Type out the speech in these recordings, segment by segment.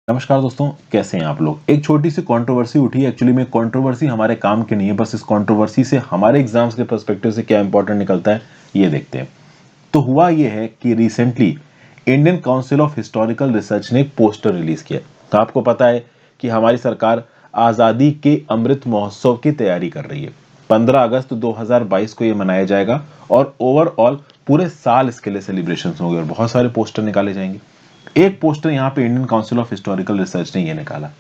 नमस्कार दोस्तों, कैसे हैं आप लोग। एक छोटी सी कंट्रोवर्सी उठी है। एक्चुअली में कंट्रोवर्सी हमारे काम की नहीं है, बस इस कंट्रोवर्सी से हमारे एग्जाम्स के पर्सपेक्टिव से क्या इंपॉर्टेंट निकलता है ये देखते हैं। तो हुआ ये है कि recently Indian council of historical research ने एक पोस्टर रिलीज किया। तो आपको पता है कि हमारी सरकार आजादी के अमृत महोत्सव की तैयारी कर रही है। 15 अगस्त 2022 को ये मनाया जाएगा और ओवरऑल पूरे साल इसके लिए सेलिब्रेशन होंगे और बहुत सारे पोस्टर निकाले जाएंगे। एक पोस्टर यहाँ पे Indian council of historical research ने ये निकाला।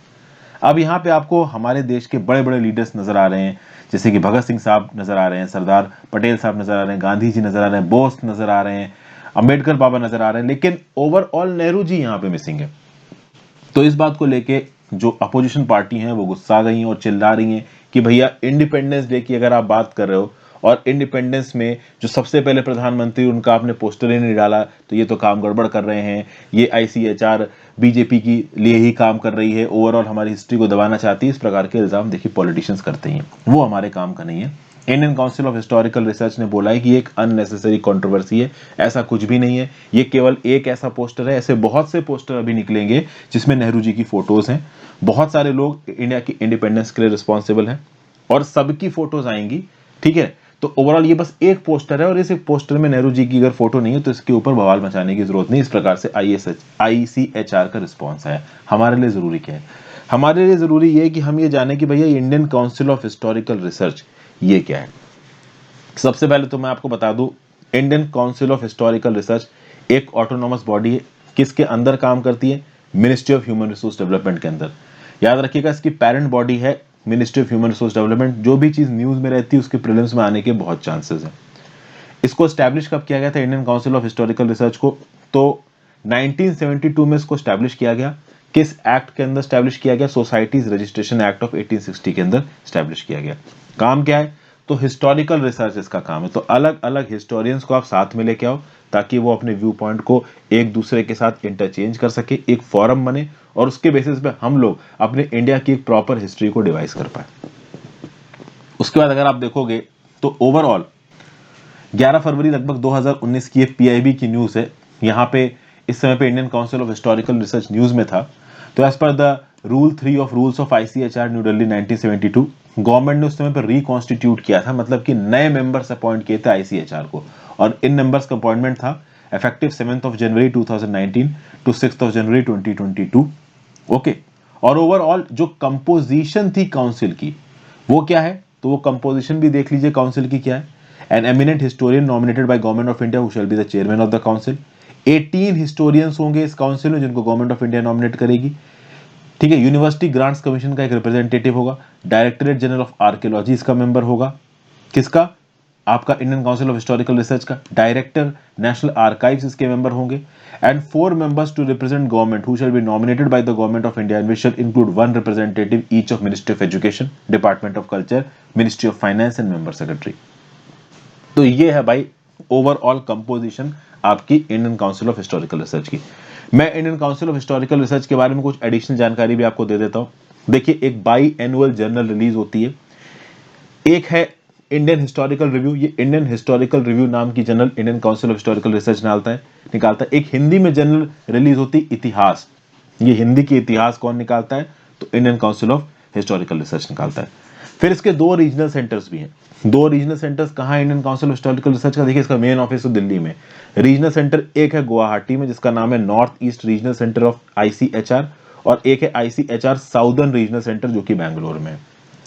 अब यहाँ पे आपको हमारे देश के बड़े बड़े लीडर्स नजर आ रहे हैं, जैसे कि भगत सिंह साहब नजर आ रहे हैं, सरदार पटेल साहब नजर आ रहे हैं, गांधी जी नजर आ रहे हैं, बोस नजर आ रहे हैं, अंबेडकर बाबा नजर आ रहे हैं, लेकिन ओवरऑल नेहरू जी यहाँ पे मिसिंग है। तो इस बात को लेके जो अपोजिशन पार्टी हैं वो गुस्सा गई हैं और चिल्ला रही हैं कि भैया इंडिपेंडेंस डे की अगर आप बात कर रहे हो और इंडिपेंडेंस में जो सबसे पहले प्रधानमंत्री उनका आपने पोस्टर ही नहीं डाला, तो ये तो काम गड़बड़ कर रहे हैं। ये आईसीएचआर बीजेपी की लिए ही काम कर रही है, ओवरऑल हमारी हिस्ट्री को दबाना चाहती है। इस प्रकार के इल्जाम देखिए पॉलिटिशियंस करते हैं, वो हमारे काम का नहीं है। Indian council of historical research ने बोला है कि ये एक अननेसेसरी कंट्रोवर्सी है, ऐसा कुछ भी नहीं है। ये केवल एक ऐसा पोस्टर है, ऐसे बहुत से पोस्टर अभी निकलेंगे जिसमें नेहरू जी की फोटोज हैं। बहुत सारे लोग इंडिया की इंडिपेंडेंस के लिए रिस्पॉन्सिबल हैं और सबकी फोटोज आएंगी, ठीक है। तो ओवरऑल ये बस एक पोस्टर है और इस एक पोस्टर में नेहरू जी की अगर फोटो नहीं है तो इसके ऊपर बवाल मचाने की जरूरत नहीं। इस प्रकार से आईसीएचआर का रिस्पॉन्स है। हमारे लिए जरूरी क्या है? हमारे लिए जरूरी ये है कि हम ये जाने कि भैया Indian council of historical research ये क्या है। सबसे पहले तो मैं आपको बता दूं, Indian council of historical research एक ऑटोनॉमस बॉडी है। किसके अंदर काम करती है? Ministry of human resource development के अंदर। याद रखिएगा, इसकी पेरेंट बॉडी है ministry of human resource development. जो भी चीज न्यूज में रहती है उसके प्रीलिम्स में आने के बहुत चांसेस हैं। इसको स्टैब्लिश कब किया गया था Indian council of historical research को? तो 1972 में इसको स्टैब्लिश किया गया। किस एक्ट के अंदर स्टैब्लिश किया गया? सोसाइटीज रजिस्ट्रेशन एक्ट ऑफ 1860 के अंदर स्टैब्लिश किया गया। काम क्या है? तो हिस्टोरिकल रिसर्च इसका काम है। तो अलग अलग हिस्टोरियंस को आप साथ में लेके आओ ताकि वो अपने व्यू पॉइंट को एक दूसरे के साथ इंटरचेंज कर सके, एक फोरम बने और उसके बेसिस पे हम लोग अपने इंडिया की एक प्रॉपर हिस्ट्री को डिवाइस कर पाए। उसके बाद अगर आप देखोगे तो ओवरऑल 11 फरवरी लगभग 2019 की पीआईबी की न्यूज है। यहाँ पे इस समय पे Indian council of historical research news में था। तो as per the rule 3 of rules of ICHR New Delhi 1972, government ने उस समय पर रिकॉन्स्टिट्यूट किया था, मतलब कि नए मेंबर्स अपॉइंट किए थे आईसीएचआर को। और इन मेंबर्स का अपॉइंटमेंट था इफेक्टिव 7 जनवरी 2019 टू 6 जनवरी 2022। ओके। और ओवरऑल जो कंपोजिशन थी काउंसिल की वो क्या है? तो वो कंपोजिशन भी देख लीजिए काउंसिल की क्या है। An eminent historian nominated by government of India who shall be the chairman of the council. 18 historians होंगे इस काउंसिल में जिनको गवर्नमेंट ऑफ इंडिया नॉमिनेट करेगी, ठीक है। यूनिवर्सिटी ग्रांट्स कमीशन का एक रिप्रेजेंटेटिव होगा। डायरेक्टरेट जनरल ऑफ आर्कियोलॉजी इसका मेंबर होगा। किसका? आपका Indian council of historical research का। डायरेक्टर नेशनल आर्काइव्स इसके मेंबर होंगे। And 4 members to represent government who shall be nominated by the government of India and which shall include 1 representative each of ministry of education, department of culture, ministry of finance and member secretary. तो ये है भाई overall composition आपकी Indian council of historical research की। मैं Indian council of historical research के बारे में कुछ एडिशनल जानकारी भी आपको दे देता हूं। देखिए, एक बाई एनुअल जर्नल रिलीज होती है। एक है इंडियन हिस्टोरिकल रिव्यू। ये इंडियन हिस्टोरिकल रिव्यू नाम की journal Indian council of historical research निकालता है। एक हिंदी में जर्नल रिलीज होती इतिहास। ये हिंदी की इतिहास कौन निकालता है? तो Indian council of historical research निकालता है। फिर इसके 2 रीजनल सेंटर्स भी हैं। 2 रीजनल सेंटर्स कहाँ है Indian council of historical research का? देखिए, इसका मेन ऑफिस तो दिल्ली में। रीजनल सेंटर एक है गुवाहाटी में जिसका नाम है north east regional centre of ICHR, और एक है आईसीएचआर साउदर्न रीजनल सेंटर जो कि बैंगलोर में है।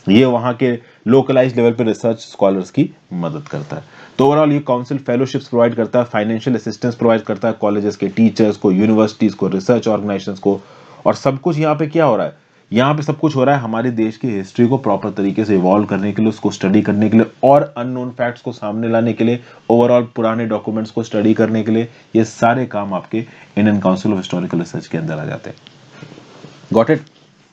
ये वहां के लोकलाइज्ड लेवल पे रिसर्च स्कॉलर्स की मदद करता है। तो ओवरऑल ये काउंसिल फेलोशिप्स प्रोवाइड करता है, फाइनेंशियल असिस्टेंस प्रोवाइड करता है कॉलेजेस के टीचर्स को, यूनिवर्सिटीज को, रिसर्च ऑर्गेनाइजेशंस को। और सब कुछ यहाँ पे क्या हो रहा है? यहाँ पे सब कुछ हो रहा है हमारे देश की हिस्ट्री को प्रॉपर तरीके से इवॉल्व करने के लिए, उसको स्टडी करने के लिए और अननोन फैक्ट्स को सामने लाने के लिए, ओवरऑल पुराने डॉक्यूमेंट्स को स्टडी करने के लिए। ये सारे काम आपके Indian council of historical research के अंदर आ जाते हैं। Got it?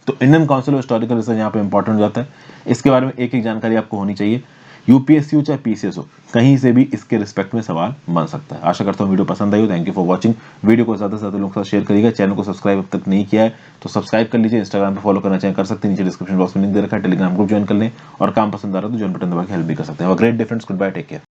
तो Indian council of historical research यहाँ पे इंपॉर्टेंट हो जाता है। इसके बारे में एक एक जानकारी आपको होनी चाहिए। यूपीएससी हो चाहे पीसीएस हो, कहीं से भी इसके रिस्पेक्ट में सवाल बन सकता है। आशा करता हूँ वीडियो पसंद आई हो। Thank you for watching. Video को ज्यादा से ज्यादा लोगों के साथ शेयर करिएगा। चैनल को सब्सक्राइब अब तक नहीं किया है तो सब्सक्राइब कर लीजिए। इंस्टाग्राम पे फॉलो करना चाहें कर सकते हैं, नीचे डिस्क्रिप्शन बॉक्स में लिंक दे रखा है। टेलीग्राम ग्रुप ज्वाइन कर लें और काम पसंद आ रहा है तो ज्वाइन बटन दबा के हेल्प भी कर सकते हैं। Great difference. Goodbye, take care.